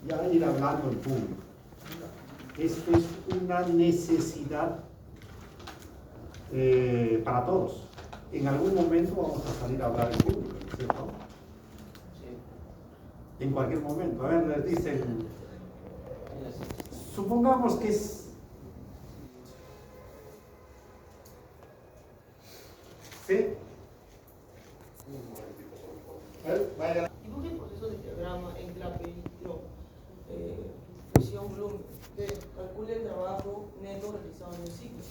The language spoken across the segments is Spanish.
ya ir hablando en público. Esto es una necesidad para todos. En algún momento vamos a salir a hablar en público, ¿no es cierto? En cualquier momento. A ver, les dicen, supongamos que es ¿sí? A ver, vaya. Dibuje el proceso de diagrama en clave, presión, volumen. Calcule el trabajo neto realizado en el ciclo.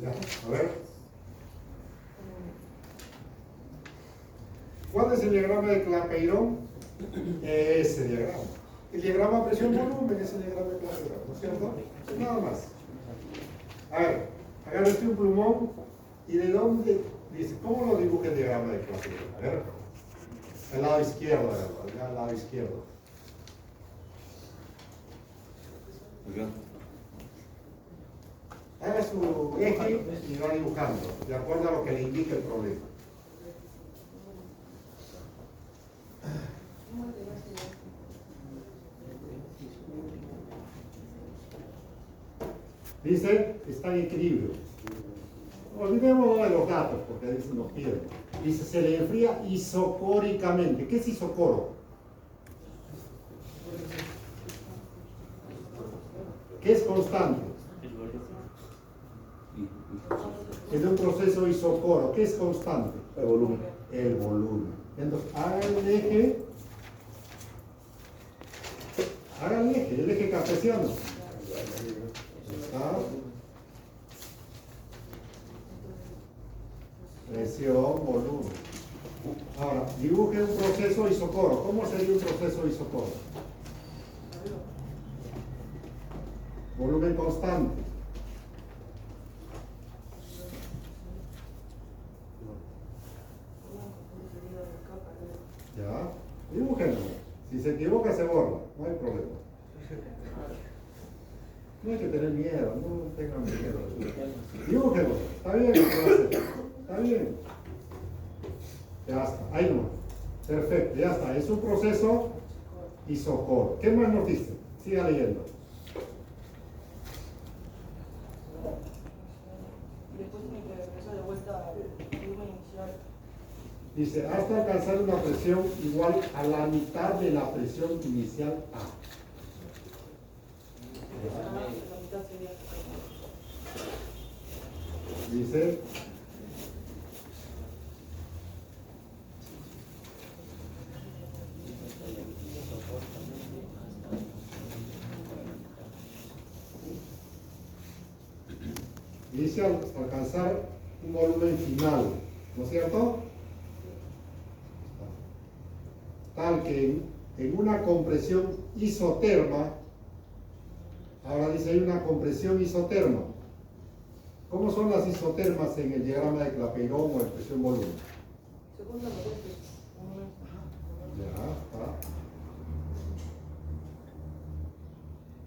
Ya, a ver. ¿Cuál es el diagrama de Clapeyron? Ese diagrama. El diagrama presión-volumen es el diagrama de Clapeyron, ¿no es cierto? Nada más. A ver, agarra un plumón y de dónde dice, ¿cómo lo dibuja el diagrama de Clapeyron? A ver, al lado izquierdo, ya al lado izquierdo. Haga su eje y va dibujando, de acuerdo a lo que le indique el problema. Dice, está en equilibrio. Olvidémonos de los datos, porque dice nos pierde. Dice, se le enfría isocóricamente. ¿Qué es isocoro? ¿Qué es constante? Es de un proceso isocoro. ¿Qué es constante? El volumen. El volumen. Entonces, haga el eje. Haga el eje cartesiano. ¿Ah? Presión, volumen. Ahora, dibuje un proceso isocoro. ¿Cómo sería un proceso isocoro? Volumen constante. Ya, dibújenlo. Si se equivoca, se borra. No hay problema. No hay que tener miedo, no tengan miedo. Dibújenlo. Está bien, está bien. Ya está, ahí no. Perfecto, ya está. Es un proceso isocoro. ¿Qué más nos dice? Siga leyendo. Después tiene que regresar de vuelta al volumen inicial. Dice, hasta alcanzar una presión igual a la mitad de la presión inicial A. La mitad sería. Dice, dice hasta alcanzar un volumen final, ¿no es cierto? Tal que en una compresión isoterma, ahora dice hay una compresión isoterma. ¿Cómo son las isotermas en el diagrama de Clapeyron o en presión volumen? Segunda la vuelta. Ya está.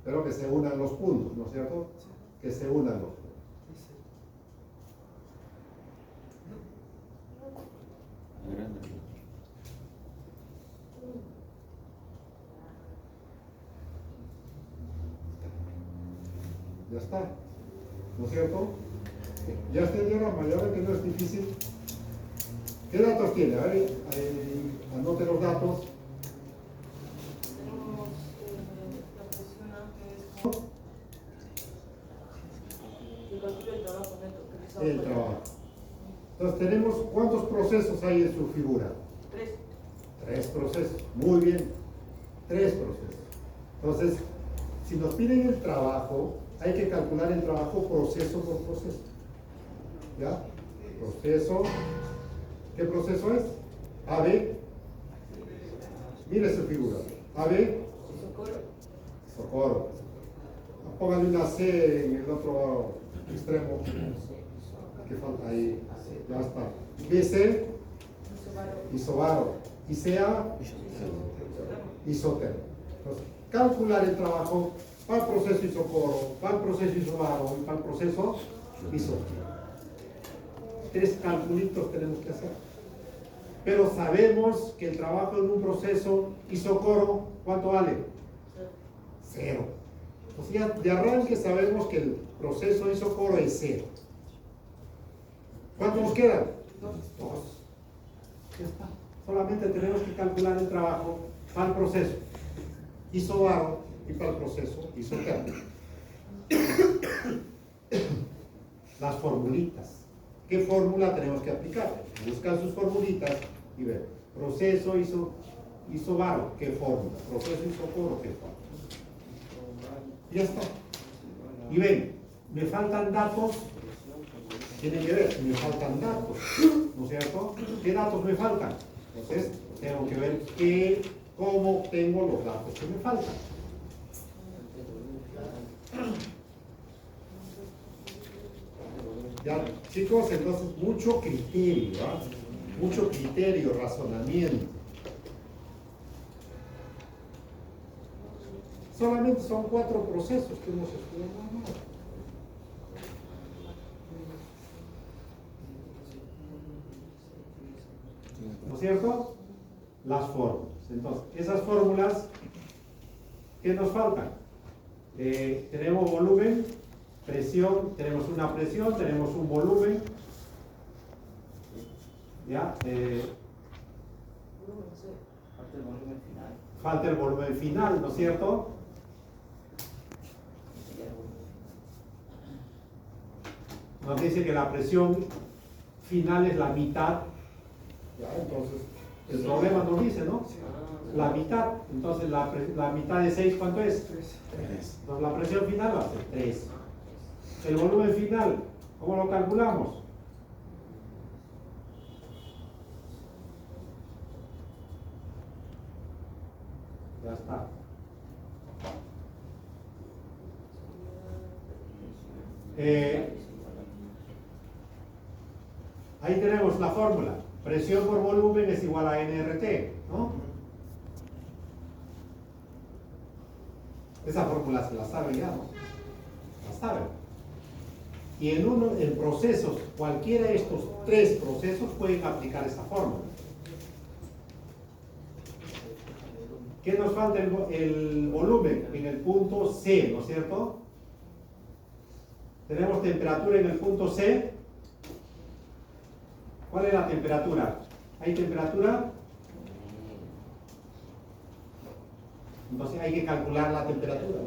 Pero que se unan los puntos, ¿no es cierto? Que se unan los puntos. Ya está, ¿no es cierto? Ya está el diagrama, ya ven que no es difícil. ¿Qué datos tiene? A ver, anote los datos. Tenemos la presión antes. Y calcula el trabajo neto realizado. El trabajo. Entonces tenemos, ¿cuántos procesos hay en su figura? 3. 3 procesos. Muy bien. 3 procesos. Entonces, si nos piden el trabajo, hay que calcular el trabajo proceso por proceso. ¿Ya? Proceso. ¿Qué proceso es? AB. Mire su figura. AB. Socorro. Póngale una C en el otro extremo. ¿Qué falta ahí? Ya está. BC. Isobaro. ICA. Isotermo. Entonces, calcular el trabajo para el proceso isocoro, para el proceso isobaro y para el proceso isotermo. 3 calculitos tenemos que hacer. Pero sabemos que el trabajo en un proceso isocoro, ¿cuánto vale? Cero. O sea, de arranque sabemos que el proceso isocoro es cero. ¿Cuánto nos quedan? Dos. Ya está. Solamente tenemos que calcular el trabajo para el proceso isobaro y para el proceso isotérmico. Las formulitas. ¿Qué fórmula tenemos que aplicar? Buscan sus formulitas y ven. Proceso isobaro, ¿qué fórmula? Proceso isocoro, ¿qué fórmula? Ya está. Y ven, me faltan datos. Tienen que ver, me faltan datos, ¿no es cierto? ¿Qué datos me faltan? Entonces, tengo que ver cómo obtengo los datos que me faltan. Ya, chicos, entonces, mucho criterio, ¿eh? Mucho criterio, razonamiento. Solamente son 4 procesos que hemos estudiado. ¿No es cierto? Las fórmulas. Entonces, esas fórmulas, ¿qué nos faltan? Tenemos volumen, presión, tenemos una presión, tenemos un volumen. ¿Ya? Falta el volumen final. Falta el volumen final, ¿no es cierto? Nos dice que la presión final es la mitad. Ya, entonces, el problema nos dice, ¿no? La mitad. Entonces, la mitad de 6, ¿cuánto es? 3. Entonces, la presión final va a ser 3. El volumen final, ¿cómo lo calculamos? Ya está. Ahí tenemos la fórmula. Presión por volumen es igual a nRT, ¿no? Esa fórmula se la sabe ya, ¿no? La saben. Y en procesos, cualquiera de estos 3 procesos pueden aplicar esta fórmula. ¿Qué nos falta? El volumen en el punto C, ¿no es cierto? Tenemos temperatura en el punto C. ¿Cuál es la temperatura? ¿Hay temperatura? Entonces hay que calcular la temperatura,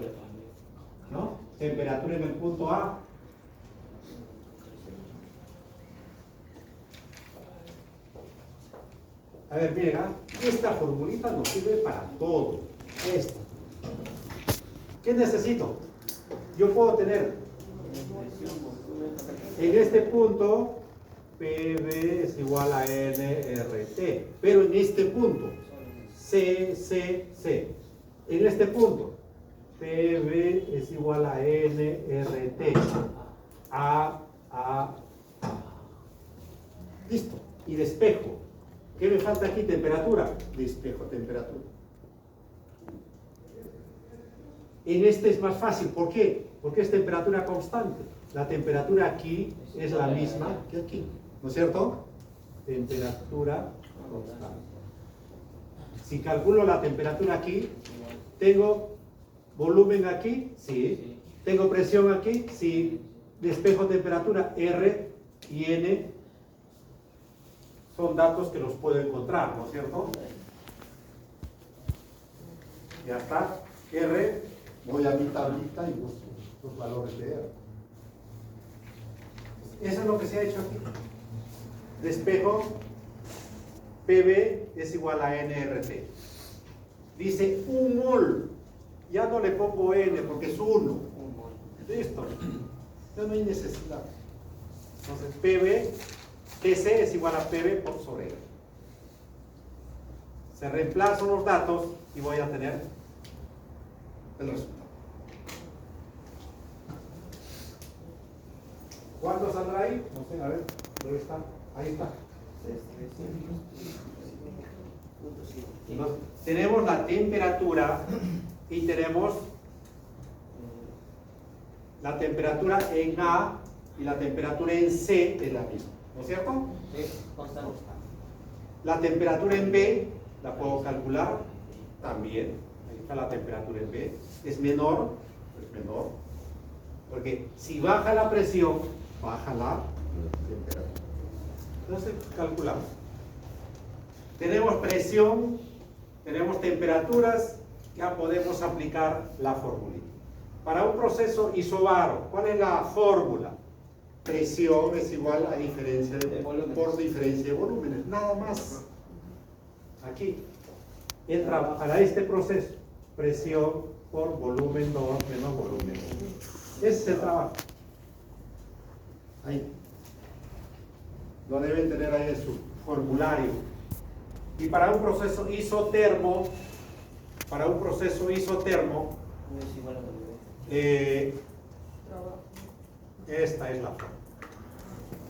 ¿no? Temperatura en el punto A. A ver, miren, esta formulita nos sirve para todo. Esta. ¿Qué necesito? Yo puedo tener en este punto PV es igual a nRT, pero en este punto C. En este punto PV es igual a nRT. A. Listo. Y despejo. ¿Qué me falta aquí? Temperatura. Despejo temperatura. En este es más fácil. ¿Por qué? Porque es temperatura constante. La temperatura aquí es la misma que aquí. ¿No es cierto? Temperatura constante. Si calculo la temperatura aquí, ¿tengo volumen aquí? Sí. ¿Tengo presión aquí? Sí. Despejo temperatura R y N. Son datos que los puedo encontrar, ¿no es cierto? Ya está. R, voy a mi tablita y busco los valores de R. Eso es lo que se ha hecho aquí. Despejo, PV es igual a nRT. Dice 1 mol. Ya no le pongo N porque es 1. Listo. Ya no hay necesidad. Entonces, PV, TC es igual a PV por sobre R. Se reemplazan los datos y voy a tener el resultado. ¿Cuánto saldrá ahí? No sé, a ver, ¿dónde está? Ahí está. Entonces, tenemos la temperatura y tenemos la temperatura en A y la temperatura en C es la misma, ¿no es cierto? Sí, constante. La temperatura en B, la puedo calcular también. Ahí está la temperatura en B. Es menor, porque si baja la presión, baja la temperatura. Entonces, calculamos. Tenemos presión, tenemos temperaturas, ya podemos aplicar la fórmula. Para un proceso isobaro, ¿cuál es la fórmula? Presión es igual a diferencia de volúmenes. por diferencia de volúmenes, nada más. Aquí entra para este proceso, presión por volumen 2 menos volumen 1. Ese es el trabajo. Ahí. Lo deben tener ahí en su formulario. Y para un proceso isotermo, No es igual a W. Trabajo. esta es la forma.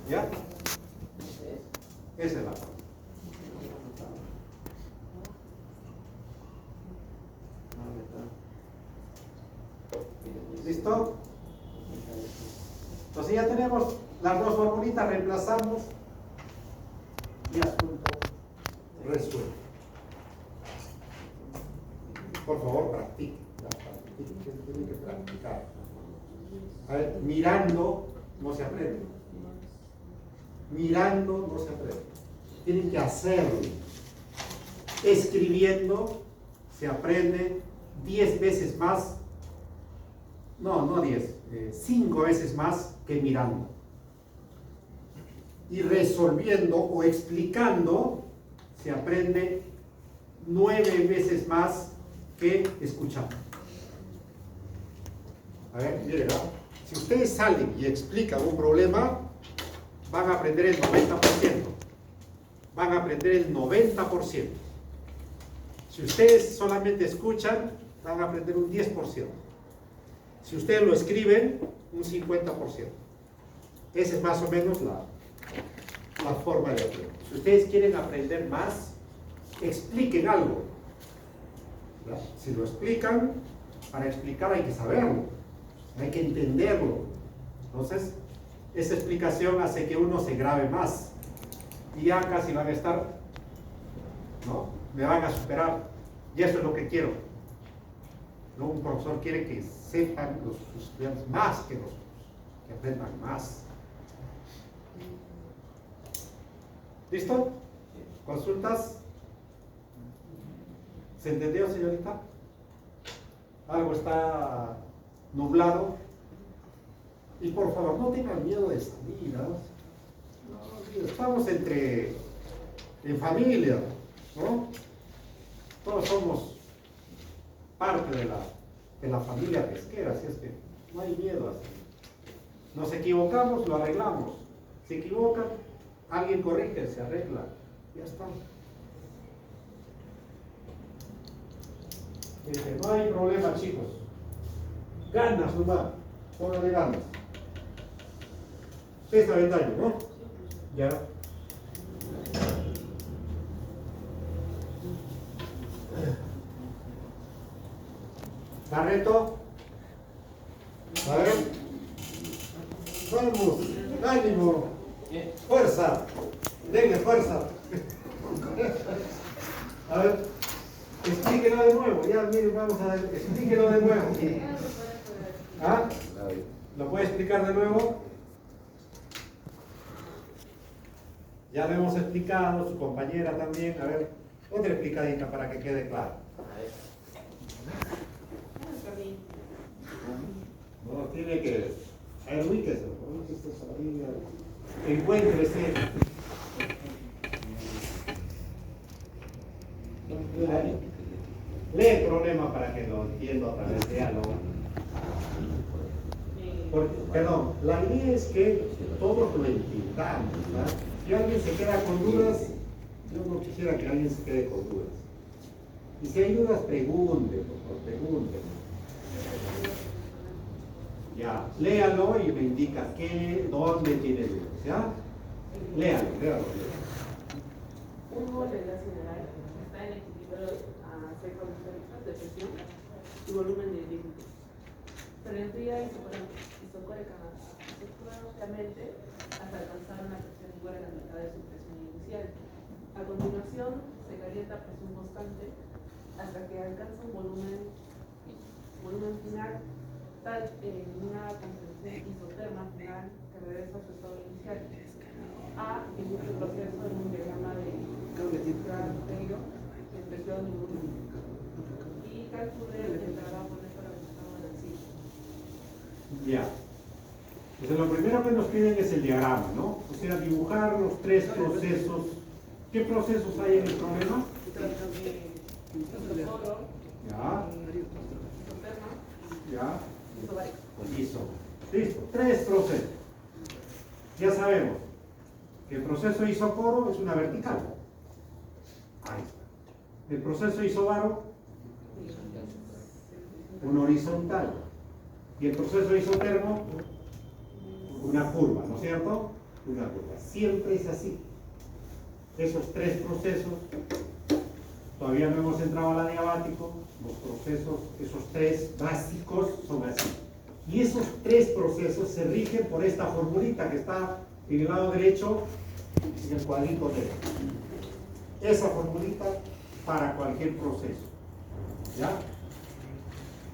¿Ya? Esa es la forma. ¿Listo? Entonces ya tenemos las dos formulitas, reemplazamos y asunto resuelto. Por favor, practique. Tiene que practicar. A ver, mirando no se aprende. Mirando no se aprende. Tienen que hacerlo. Escribiendo se aprende 10 veces más. No 10, 5 veces más que mirando. Y resolviendo o explicando se aprende 9 veces más que escuchando. A ver, miren, ¿no? Si ustedes salen y explican un problema, van a aprender el 90%. Van a aprender el 90%. Si ustedes solamente escuchan, van a aprender un 10%. Si ustedes lo escriben, un 50%. Esa es más o menos la forma de aprender. Si ustedes quieren aprender más, expliquen algo. ¿Verdad? Si lo explican, para explicar hay que saberlo, hay que entenderlo. Entonces, esa explicación hace que uno se grabe más. Y ya casi van a estar, ¿no? Me van a superar. Y eso es lo que quiero. ¿No? Un profesor quiere que sepan sus estudiantes más que nosotros, que aprendan más. ¿Listo? ¿Consultas? ¿Se entendió, señorita? ¿Algo está nublado? Y por favor, no tengan miedo de salir, ¿no? Estamos en familia, ¿no? Todos somos parte de la familia pesquera, así es que no hay miedo así. Nos equivocamos, lo arreglamos. Se equivocan, alguien corrige, se arregla, ya está. No hay problema, chicos. Ganas nomás, póngale ganas. Ustedes saben daño, ¿no? Ya. Barreto. A ver. Vamos, ánimo. Fuerza. Denle fuerza. A ver. Explíquelo de nuevo. Ya, miren, vamos a ver. Explíquelo de nuevo. ¿Ah? ¿Lo puede explicar de nuevo? Ya lo hemos explicado, su compañera también. A ver, otra explicadita para que quede claro. No, tiene que... A ver, ubíquese. Encuéntrese. Lee el problema para que lo entienda otra vez, léalo. Perdón, la idea es que todos lo entendamos, ¿verdad? Si alguien se queda con dudas, yo no quisiera que alguien se quede con dudas. Y si hay dudas, pregunte, por favor, pregunte. Ya, léalo y me indica dónde tiene dudas, ¿ya? Léalo. Un modo general está en equilibrio a ser condiciones de presión y volumen de líquidos. Se enfría isocónicamente hasta alcanzar una presión igual a la mitad de su presión inicial. A continuación, se calienta a presión constante hasta que alcanza un volumen final tal en una concentración isoterma final que regresa a su estado inicial. A inicia el proceso en un diagrama de Crafteiro en presión y volumen. Y calcule el trabajo en esta representado en el ciclo. Ya. Entonces lo primero que nos piden es el diagrama, ¿no? O sea, dibujar los tres procesos. ¿Qué procesos hay en el problema? Ya. Ya. Listo. Listo. Tres procesos. Ya sabemos que el proceso isoporo es una vertical. Ahí está. El proceso isobaro, una horizontal. Y el proceso isotermo, una curva, ¿no es cierto? Una curva. Siempre es así. Esos tres procesos, todavía no hemos entrado al adiabático, los procesos, esos tres básicos son así. Y esos tres procesos se rigen por esta formulita que está en el lado derecho, en el cuadrito negro. Esa formulita para cualquier proceso. ¿Ya?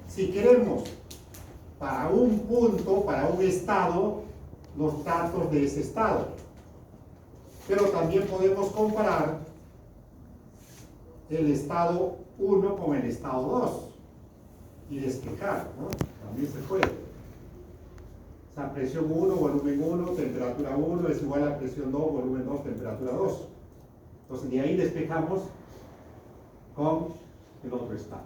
Si queremos para un punto, para un estado, los datos de ese estado. Pero también podemos comparar el estado 1 con el estado 2 y despejar, ¿no? También se puede. O sea, presión 1, volumen 1, temperatura 1 es igual a presión 2, volumen 2, temperatura 2. Entonces, de ahí despejamos con el otro estado.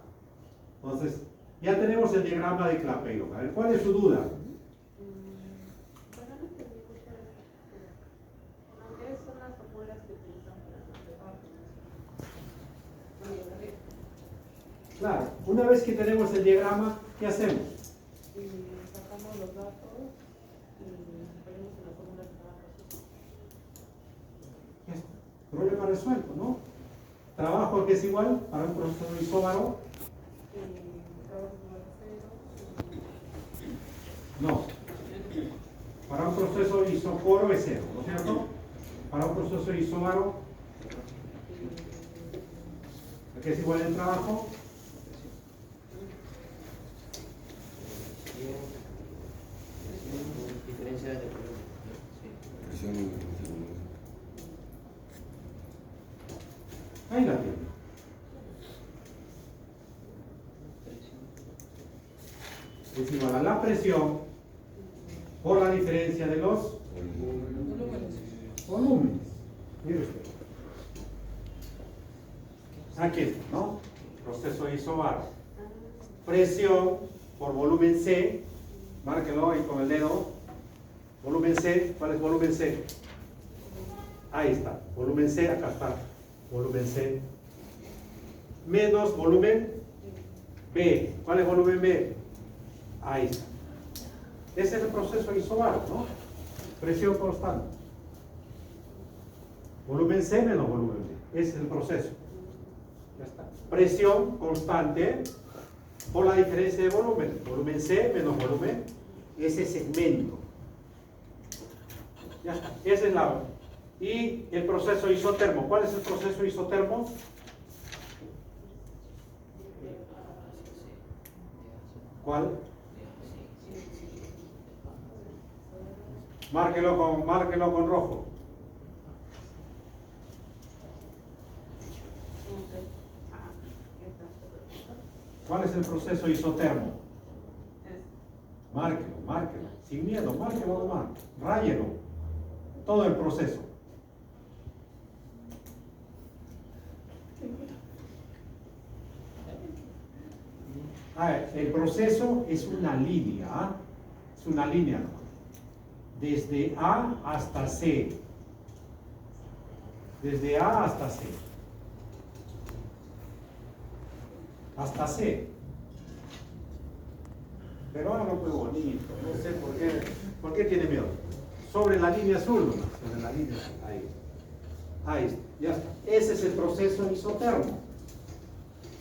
Entonces, ya tenemos el diagrama de Clapeyron. A ver, ¿cuál es su duda? ¿Qué son las fórmulas que utilizan para Claro, una vez que tenemos el diagrama, ¿qué hacemos? sacamos los datos y ponemos en la fórmula que trabaja? Ya está. Problema resuelto, ¿no? Trabajo que es igual para un proceso isóbaro. No. Para un proceso isoporo es 0, ¿no es cierto? Para un proceso isóbaro, ¿a qué es igual el trabajo? Diferencia de volumen. Ahí la tiene. Es igual a la presión por la diferencia de los volúmenes. Mire usted. Aquí está, ¿no? Proceso isobaro. Presión por volumen C. Márquelo ahí con el dedo. Volumen C. ¿Cuál es volumen C? Ahí está. Volumen C, acá está. Volumen C. Menos volumen B. ¿Cuál es volumen B? Ahí está. Ese es el proceso isobaro, ¿no? Presión constante. Volumen C menos volumen B. Ese es el proceso. Ya está. Presión constante por la diferencia de volumen. Volumen C menos volumen. Ese segmento. Ya está. Esa es la. Y el proceso isotermo. ¿Cuál es el proceso isotermo? ¿Cuál? Márquelo con rojo. ¿Cuál es el proceso isotermo? Márquelo. Sin miedo, márquelo nomás. Ráyelo. Todo el proceso. El proceso es una línea. ¿Ah? Es una línea. Desde A hasta C. Desde A hasta C. Hasta C. Pero hágalo muy bonito. No sé por qué tiene miedo. Sobre la línea azul, nomás. Sobre la línea azul. Ahí está. Ya está. Ese es el proceso isotermo.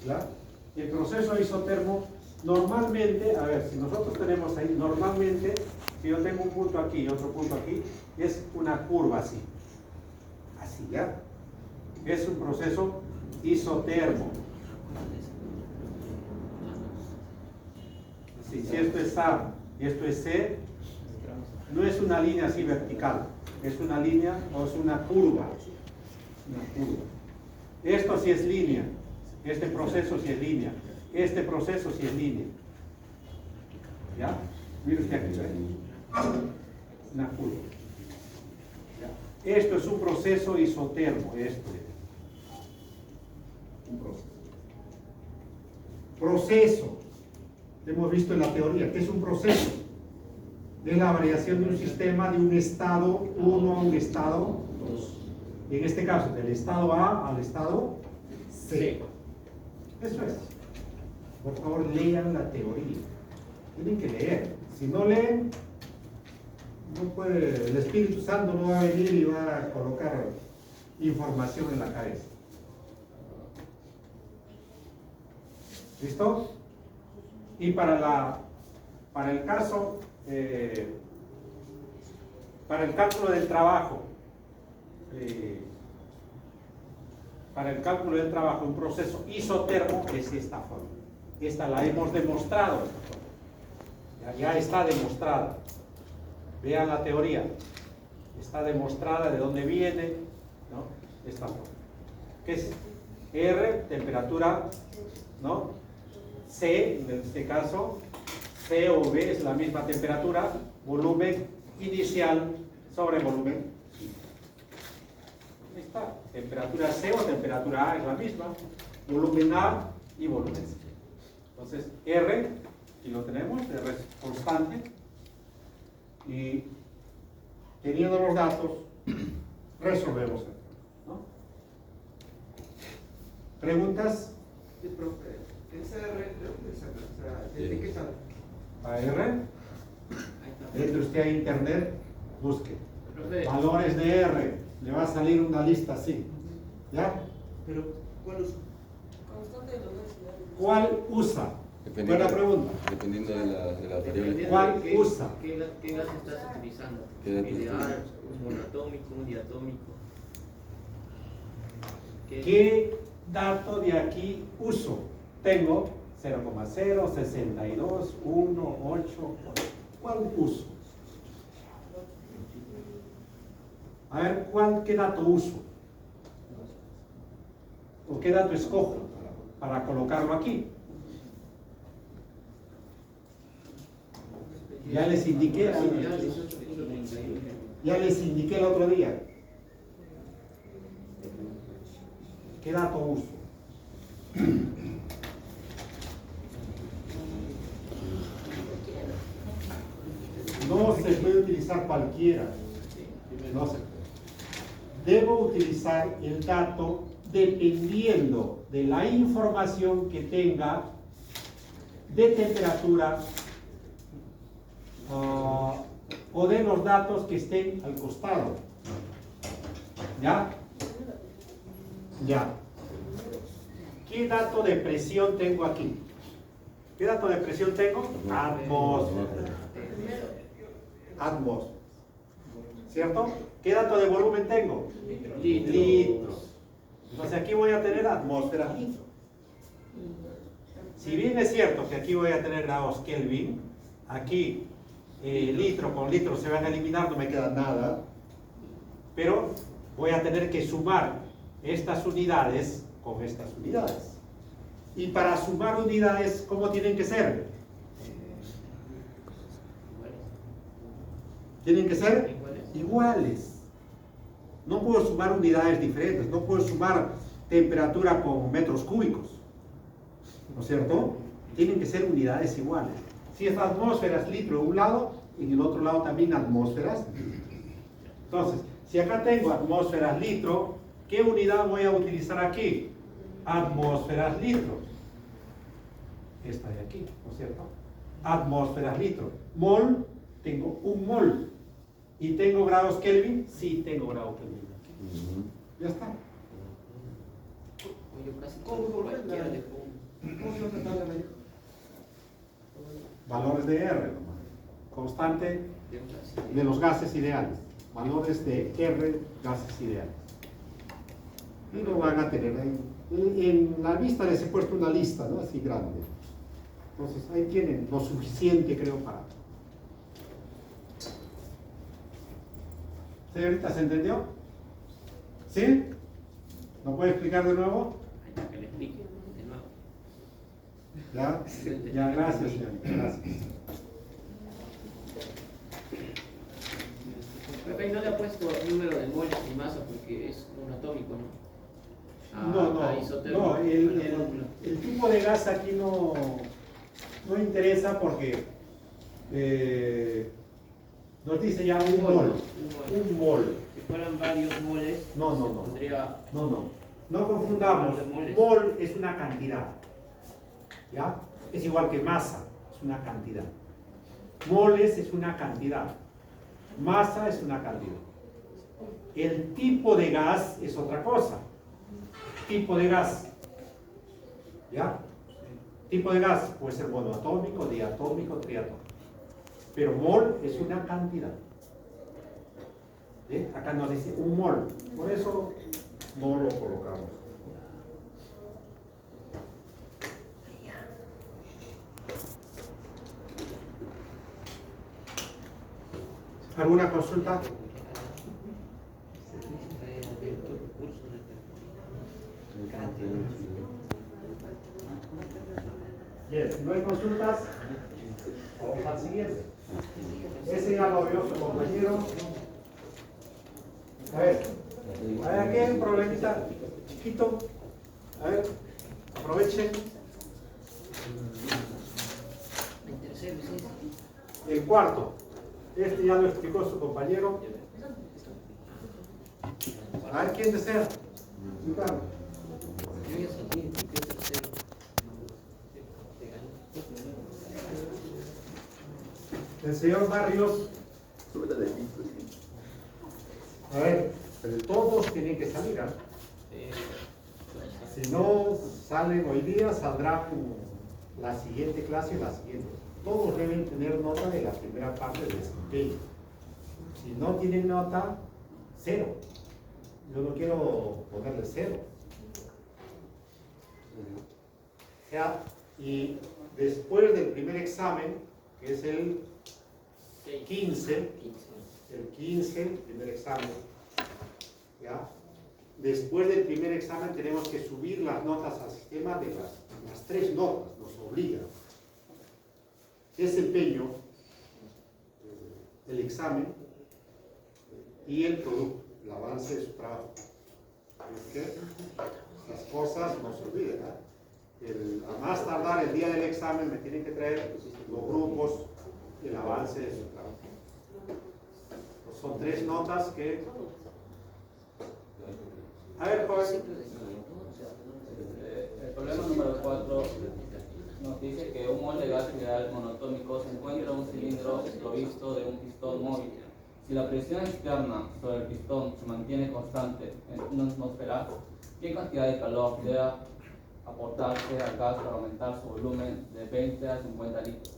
¿Ya? El proceso isotermo normalmente, a ver, si nosotros tenemos ahí, normalmente, si yo tengo un punto aquí y otro punto aquí, es una curva así. Así, ¿ya? Es un proceso isotermo. Si esto es A y esto es C, no es una línea así vertical, es una línea o es una curva. Una curva. Esto sí es línea, este proceso sí es línea, este proceso sí es línea. ¿Ya? Mire usted aquí, ¿ve? Una curva. ¿Ya? Esto es un proceso isotermo, esto es. Un proceso. Proceso. Hemos visto en la teoría que es un proceso de la variación de un sistema de un estado 1 a un estado 2. En este caso, del estado A al estado C. Eso es. Por favor, lean la teoría. Tienen que leer. Si no leen, no puede, el Espíritu Santo no va a venir y va a colocar información en la cabeza. ¿Listo? Y para el caso, para el cálculo del trabajo, un proceso isotermo es esta forma. Esta la hemos demostrado. Ya está demostrada. Vean la teoría. Está demostrada de dónde viene, ¿no? Esta forma. ¿Qué es? R, temperatura, ¿no? C, en este caso, C o V es la misma temperatura, volumen inicial sobre volumen. Ahí está, temperatura C o temperatura A es la misma, volumen A y volumen C. Entonces, R, aquí lo tenemos, R es constante, y teniendo los datos, resolvemos esto, ¿no? ¿Preguntas? Sí, profe. Esa R, ¿de dónde saca? O sea, ¿de qué sale? A R, entre usted a internet, busque Profe, valores de R, le va a salir una lista así, ¿ya? pero ¿cuál usa? Constante de los gases. ¿Cuál usa? Buena pregunta. Dependiendo de la variable. ¿Cuál ¿Qué- usa? ¿Qué gas estás utilizando? ¿Qué gas Ideal, monoatómico, diatómico. ¿Qué dato de aquí uso? Tengo 0,0, 62, 1, 8. ¿Cuál uso? A ver, ¿qué dato uso? ¿O qué dato escojo para colocarlo aquí? Ya les indiqué, el otro día. ¿Qué dato uso? No se puede utilizar cualquiera. No se puede. Debo utilizar el dato dependiendo de la información que tenga de temperatura o de los datos que estén al costado. ¿Ya? Ya. ¿Qué dato de presión tengo aquí? ¿Qué dato de presión tengo? Atmósfera. Atmósfera. ¿Cierto? ¿Qué dato de volumen tengo? Litros. Entonces aquí voy a tener atmósferas litros. Si bien es cierto que aquí voy a tener grados Kelvin, aquí litro con litro se van a eliminar, no me queda nada, pero voy a tener que sumar estas unidades con estas unidades. Y para sumar unidades, ¿cómo tienen que ser? Tienen que ser iguales. No puedo sumar unidades diferentes, no puedo sumar temperatura con metros cúbicos, ¿no es cierto? Tienen que ser unidades iguales. Si es atmósferas litro en un lado, y en el otro lado también atmósferas. Entonces, si acá tengo atmósferas litro, ¿qué unidad voy a utilizar aquí? Atmósferas litro. Esta de aquí, ¿no es cierto? Atmósferas litro. Mol, tengo un mol. ¿Y tengo grados Kelvin? Sí, tengo grados Kelvin. Ya está. Yo casi cualquiera le pongo. ¿Cómo se llama esta tabla, María? Valores de R, constante de los gases ideales. Valores de R, gases ideales. Y lo van a tener ahí. En la vista les he puesto una lista, ¿no? Así grande. Entonces ahí tienen lo suficiente, creo, para. Señorita, ¿se entendió? ¿Sí? ¿No puede explicar de nuevo? Que le explique de nuevo. Ya, ya, gracias, señorita, gracias. Pepe, no le ha puesto número de moles ni masa porque es un atómico, ¿no? No, el tipo de gas aquí no interesa porque nos dice ya un mol. Un mol. Si fueran varios moles, No. pondría... No confundamos. Moles. Mol es una cantidad. ¿Ya? Es igual que masa, es una cantidad. Moles es una cantidad. Masa es una cantidad. El tipo de gas es otra cosa. Tipo de gas. ¿Ya? Tipo de gas puede ser monoatómico, diatómico, triatómico. Pero mol es una cantidad. ¿Sí? Acá nos dice un mol. Por eso no lo colocamos. ¿Alguna consulta? Bien, si no hay consultas, vamos al siguiente. Ese ya lo vio su compañero. A ver, aquí hay un problemita chiquito. A ver, aprovechen. El cuarto. Este ya lo explicó su compañero. A ver, ¿quién desea? Ricardo. Yo ya salí, yo tercero. El señor Barrios. A ver, pero todos tienen que salir. ¿Ah? Si no salen hoy día, saldrán la siguiente clase y la siguiente. Todos deben tener nota de la primera parte del desempeño. Si no tienen nota, 0. Yo no quiero ponerle 0. O sea, y después del primer examen, que es el 15, el primer examen, ¿ya? Después del primer examen tenemos que subir las notas al sistema de las 3 notas, nos obliga. Desempeño, el examen y el producto, el avance de su trabajo. ¿Es que las cosas no se olviden? A más tardar el día del examen me tienen que traer los grupos, el avance de su trabajo. Son 3 notas que... A ver, joven. El problema número 4 nos dice que un mol de gas ideal monotómico se encuentra en un cilindro provisto de un pistón móvil. Si la presión externa sobre el pistón se mantiene constante en una atmósfera, ¿qué cantidad de calor debe aportarse al gas para aumentar su volumen de 20 a 50 litros?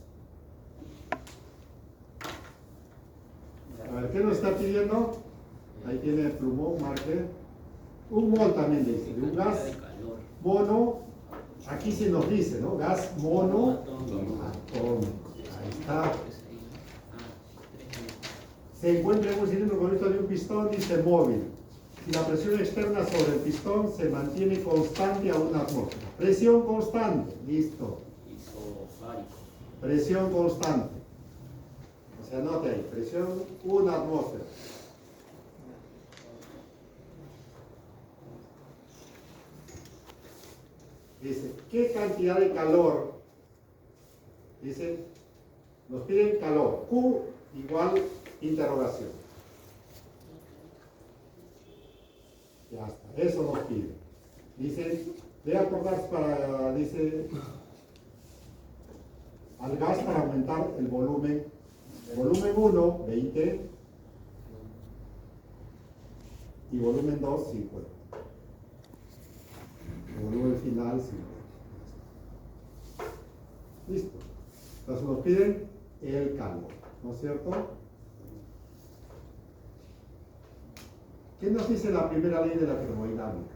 A ver, ¿qué nos está pidiendo? Ahí tiene el plumón, marque. Un mol también dice, de un gas mono, aquí se nos dice, ¿no? Gas monoatómico. Ahí está. Se encuentra en un cilindro provisto de un pistón, dice móvil. Si la presión externa sobre el pistón se mantiene constante a una atmósfera. Presión constante, listo. Presión constante. O sea, anote ahí, presión 1 atmósfera. Dice, ¿qué cantidad de calor? Dice, nos piden calor. Q igual interrogación. Ya está, eso nos pide. Dice, debe aportarse para, dice, al gas para aumentar el volumen. Volumen 1, 20. Y volumen 2, 50. El volumen final, 50. Listo. Entonces nos piden el calor, ¿no es cierto? ¿Qué nos dice la primera ley de la termodinámica?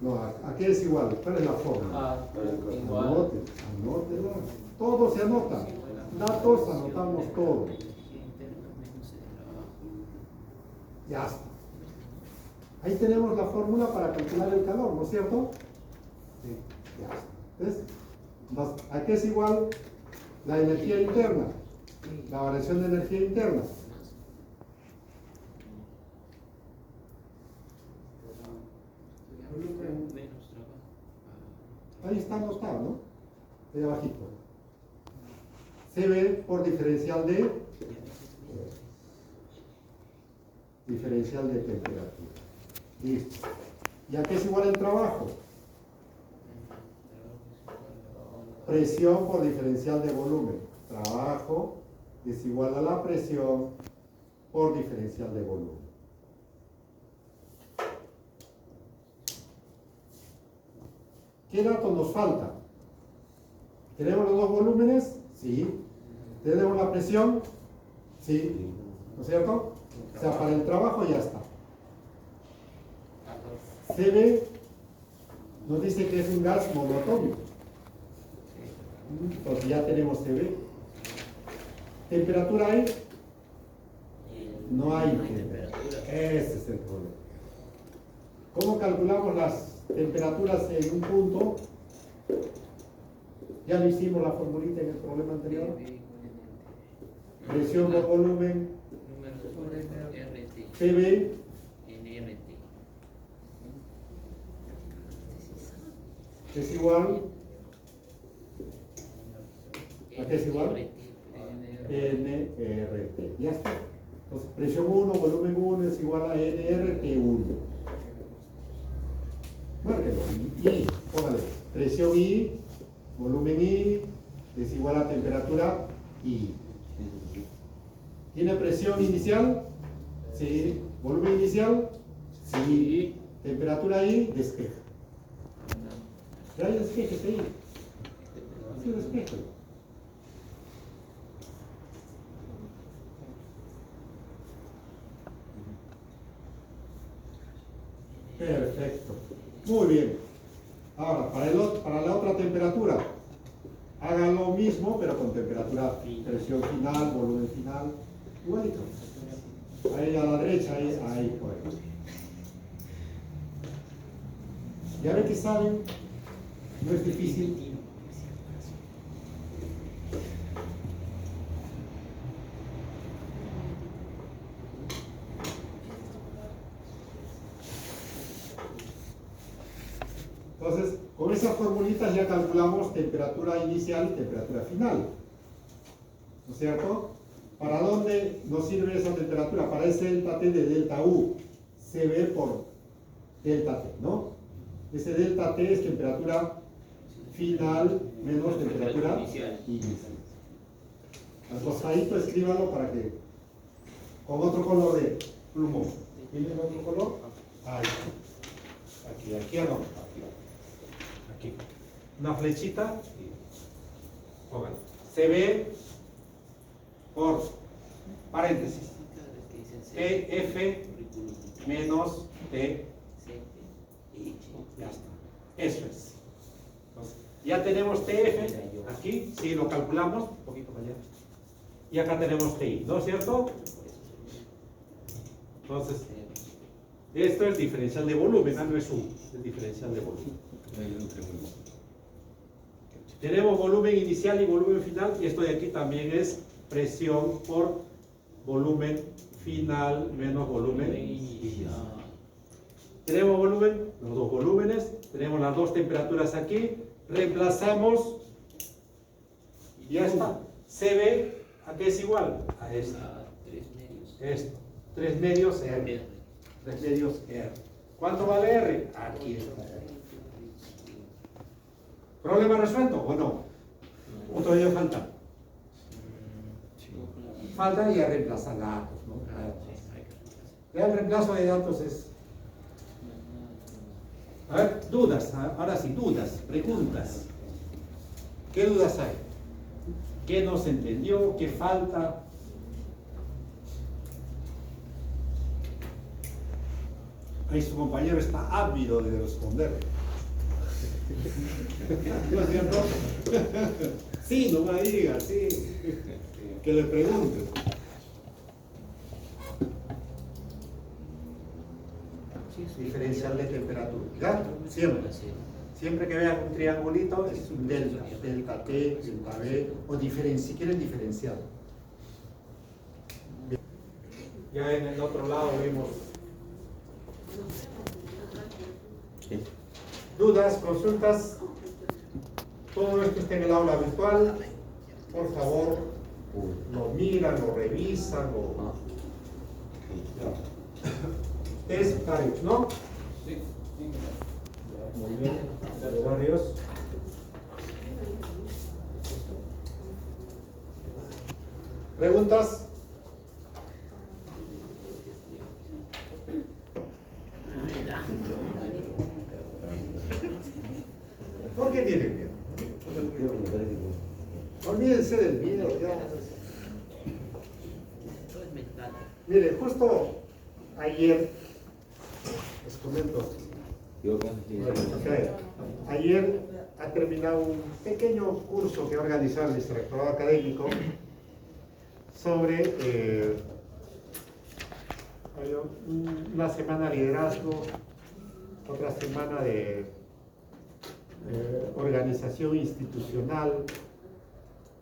No, aquí es igual. ¿Cuál es la fórmula? Igual. Anótela. Todo se anota. Datos, anotamos todo. Ya está. Ahí tenemos la fórmula para calcular el calor, ¿no es cierto? Sí, ya está. ¿Ves? Aquí es igual la energía interna, la variación de energía interna. Ahí está anotado, ¿no? Ahí abajito. Se ve por diferencial de temperatura. Listo. ¿Y a qué es igual el trabajo? Presión por diferencial de volumen. Trabajo es igual a la presión por diferencial de volumen. ¿Qué dato nos falta? ¿Tenemos los dos volúmenes? Sí. ¿Tenemos la presión? Sí. ¿No es cierto? O sea, para el trabajo ya está. CB nos dice que es un gas monoatómico. Entonces ya tenemos CB. ¿Temperatura hay? No hay temperatura. Ese es el problema. ¿Cómo calculamos las temperaturas en un punto? Ya lo hicimos la formulita en el problema anterior. Presión por volumen. PB. Es igual. ¿A qué es igual? NRT. Ya está. Entonces, presión 1, volumen 1 es igual a NRT1. Márquelo. I, póngale. Presión I, volumen I, es igual a temperatura I. ¿Tiene presión inicial? Sí. ¿Volumen inicial? Sí. Temperatura I, despeja. Ya hay despejes ahí. Sí, despeja. Perfecto. Muy bien. Ahora, para la otra temperatura, hagan lo mismo, pero con temperatura, presión final, volumen final, igualito. Ahí a la derecha, ahí por ahí. Ya ven que saben, no es difícil. Entonces, con esas formulitas ya calculamos temperatura inicial y temperatura final. ¿No es cierto? ¿Para dónde nos sirve esa temperatura? Para ese delta T de delta U. Se ve por delta T, ¿no? Ese delta T es temperatura final menos temperatura inicial. Al costadito escríbanlo para que, con otro color de plumón. ¿Tienen otro color? Ahí. Aquí abajo. Aquí. Una flechita. Pónganlo. Se ve por paréntesis. TF menos T. Ya está. Eso es. Entonces, ya tenemos TF aquí, si lo calculamos, un poquito para allá. Y acá tenemos TI, ¿no es cierto? Entonces, esto es diferencial de volumen, no es U, es diferencial de volumen. Tenemos volumen inicial y volumen final, y esto de aquí también es presión por volumen final menos volumen inicial. Tenemos volumen, los dos volúmenes, tenemos las dos temperaturas aquí, reemplazamos y ya está. CB, ¿a qué es igual? A esto. Esto. 3 medios R. 3 medios R. ¿Cuánto vale R? Aquí está. ¿Problema resuelto o no? ¿O todavía falta? Falta ya reemplazar datos, ¿no? Ya el reemplazo de datos es... A ver, dudas, ahora sí, dudas, preguntas. ¿Qué dudas hay? ¿Qué no se entendió? ¿Qué falta? Ahí su compañero está ávido de responder. ¿No es cierto? Sí, no me diga, sí. Que le pregunte. Diferencial de temperatura. ¿Ya? Siempre. Siempre que vean un triangulito es un delta. Delta T, delta B, o si quieren diferenciar. Bien. Ya en el otro lado vemos dudas, consultas. Todo esto está en el aula virtual. Por favor, lo miran, lo revisan, es varios, ¿no? Sí, sí. Muy bien, varios. ¿Preguntas? ¿Por qué tienen miedo? Olvídense del miedo ya. Mire, justo ayer, les comento, ayer ha terminado un pequeño curso que ha organizado el Vicerrectorado Académico sobre una semana de liderazgo, otra semana de organización institucional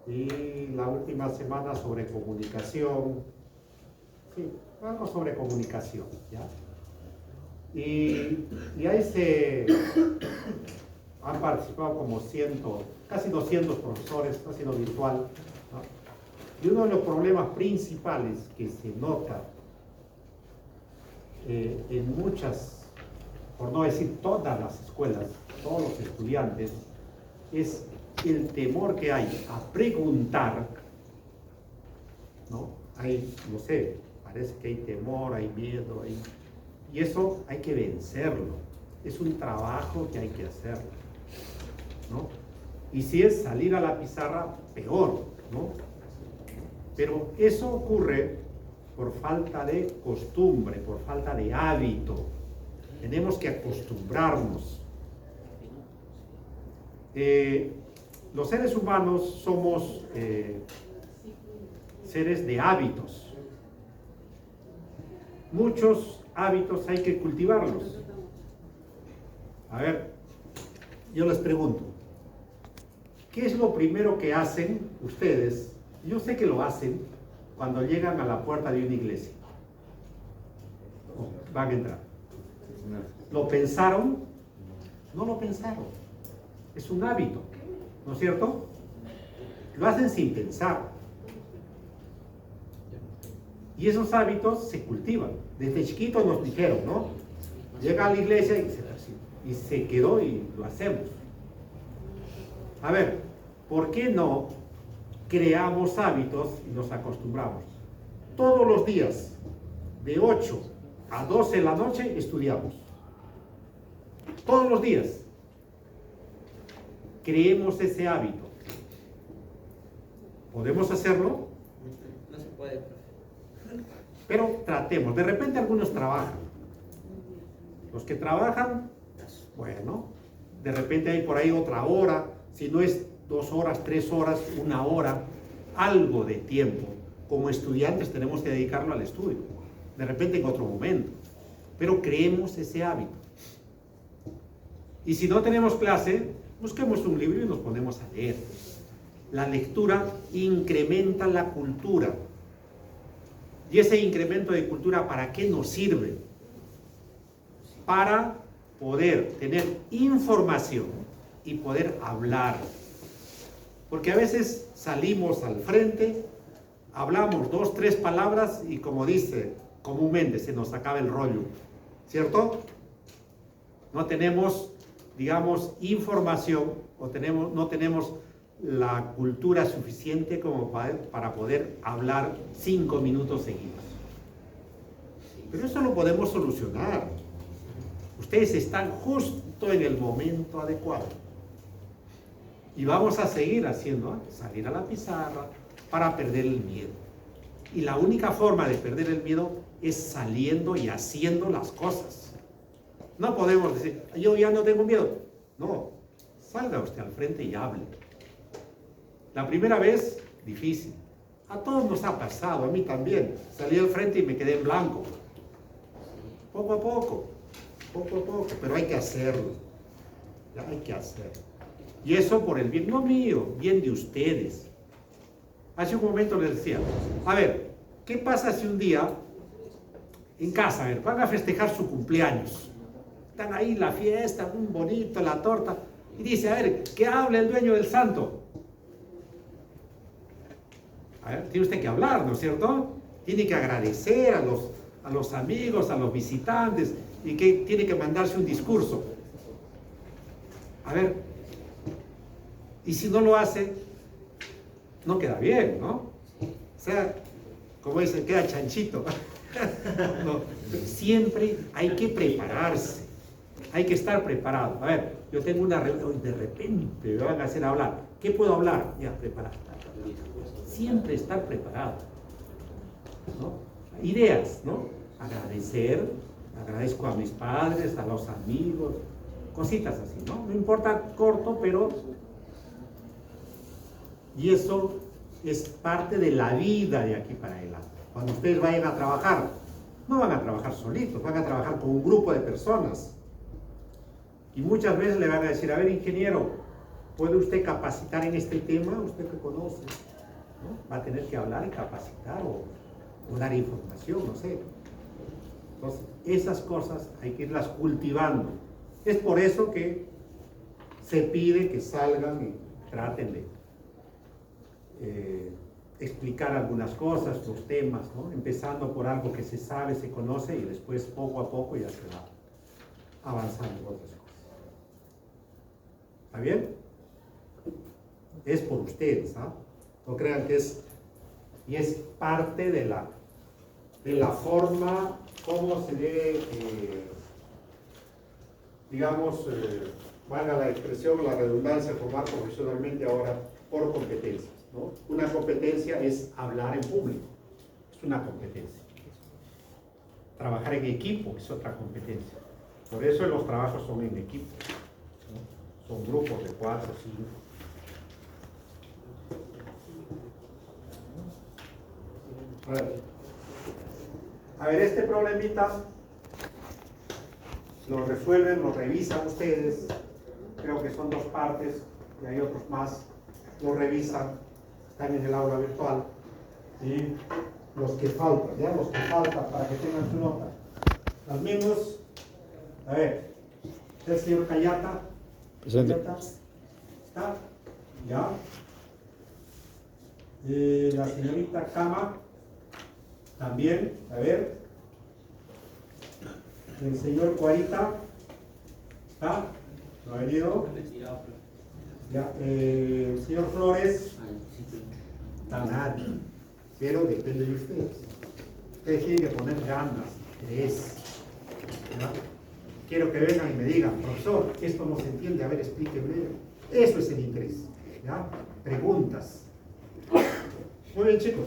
y la última semana sobre comunicación. Sí, algo sobre comunicación, ¿ya? Y ahí han participado como casi 200 profesores, ha sido virtual, ¿no? Y uno de los problemas principales que se nota en muchas, por no decir todas las escuelas, todos los estudiantes, es el temor que hay a preguntar, ¿no? Hay, no sé, parece que hay temor, hay miedo, y eso hay que vencerlo. Es un trabajo que hay que hacer, ¿no? Y si es salir a la pizarra, peor, ¿no? Pero eso ocurre por falta de costumbre, por falta de hábito. Tenemos que acostumbrarnos. Los seres humanos somos seres de hábitos. Muchos hábitos hay que cultivarlos. A ver, yo les pregunto, ¿qué es lo primero que hacen ustedes? Yo sé que lo hacen cuando llegan a la puerta de una iglesia. Van a entrar. ¿Lo pensaron? No lo pensaron. Es un hábito, ¿no es cierto? Lo hacen sin pensar. Y esos hábitos se cultivan. Desde chiquitos nos dijeron, ¿no? Llega a la iglesia y se quedó y lo hacemos. A ver, ¿por qué no creamos hábitos y nos acostumbramos? Todos los días, de 8 a 12 de la noche, estudiamos. Todos los días. Creemos ese hábito. ¿Podemos hacerlo? No se puede. Pero tratemos. De repente algunos trabajan. Los que trabajan, bueno, de repente hay por ahí otra hora. Si no es 2 horas, 3 horas, 1 hora, algo de tiempo. Como estudiantes tenemos que dedicarlo al estudio. De repente en otro momento. Pero creemos ese hábito. Y si no tenemos clase, busquemos un libro y nos ponemos a leer. La lectura incrementa la cultura. ¿Y ese incremento de cultura para qué nos sirve? Para poder tener información y poder hablar. Porque a veces salimos al frente, hablamos 2, 3 palabras y como dice comúnmente, se nos acaba el rollo. ¿Cierto? No tenemos, digamos, información o no tenemos la cultura suficiente como para poder hablar 5 minutos seguidos. Pero eso lo podemos solucionar. Ustedes están justo en el momento adecuado. Y vamos a seguir haciendo, salir a la pizarra para perder el miedo. Y la única forma de perder el miedo es saliendo y haciendo las cosas. No podemos decir, yo ya no tengo miedo. No, salga usted al frente y hable. La primera vez, difícil. A todos nos ha pasado, a mí también. Salí al frente y me quedé en blanco. Poco a poco, pero hay que hacerlo. Ya hay que hacerlo. Y eso por el bien, no mío, bien de ustedes. Hace un momento les decía, a ver, ¿qué pasa si un día en casa, a ver, van a festejar su cumpleaños? Están ahí la fiesta, un bonito, la torta, y dice, a ver, que hable el dueño del santo. A ver, tiene usted que hablar, ¿no es cierto? Tiene que agradecer a los amigos, a los visitantes, y que tiene que mandarse un discurso. A ver, y si no lo hace, no queda bien, ¿no? O sea, como dicen, queda chanchito. No, siempre hay que prepararse, hay que estar preparado. A ver, yo tengo una reunión, de repente me van a hacer hablar. ¿Qué puedo hablar? Ya, preparar. Siempre estar preparado, ¿no? Ideas, ¿no? Agradecer, agradezco a mis padres, a los amigos, cositas así, ¿no? No importa corto, pero... Y eso es parte de la vida de aquí para adelante. Cuando ustedes vayan a trabajar, no van a trabajar solitos, van a trabajar con un grupo de personas. Y muchas veces le van a decir, a ver, ingeniero, ¿puede usted capacitar en este tema? Usted que conoce, ¿no? Va a tener que hablar y capacitar o dar información, no sé. Entonces, esas cosas hay que irlas cultivando. Es por eso que se pide que salgan y traten de explicar algunas cosas, los temas, ¿no? Empezando por algo que se sabe, se conoce y después poco a poco ya se va avanzando en otras cosas. ¿Está bien? Es por ustedes, ¿ah? No crean que es, y es parte de la forma como se debe, digamos, valga la expresión, la redundancia, formar profesionalmente ahora por competencias, ¿no? Una competencia es hablar en público, es una competencia. Trabajar en equipo es otra competencia. Por eso los trabajos son en equipo, ¿no? Son grupos de 4 o 5. A ver, este problemita lo resuelven, lo revisan ustedes. Creo que son 2 partes y hay otros más. Lo revisan, están en el aula virtual. Y los que faltan, ya los que faltan para que tengan su nota. Los mismos, a ver, el señor Cayata. Presente. ¿Está? ¿Ya? La señorita Cama. También, a ver. El señor Cuarita. ¿Está? ¿No ha venido? Ya, el señor Flores. Está nadie. Pero depende de ustedes. Ustedes tienen que poner ganas, interés. ¿Ya? Quiero que vengan y me digan, profesor, esto no se entiende, a ver, explíqueme. Eso es el interés. ¿Ya? Preguntas. Muy bien, chicos.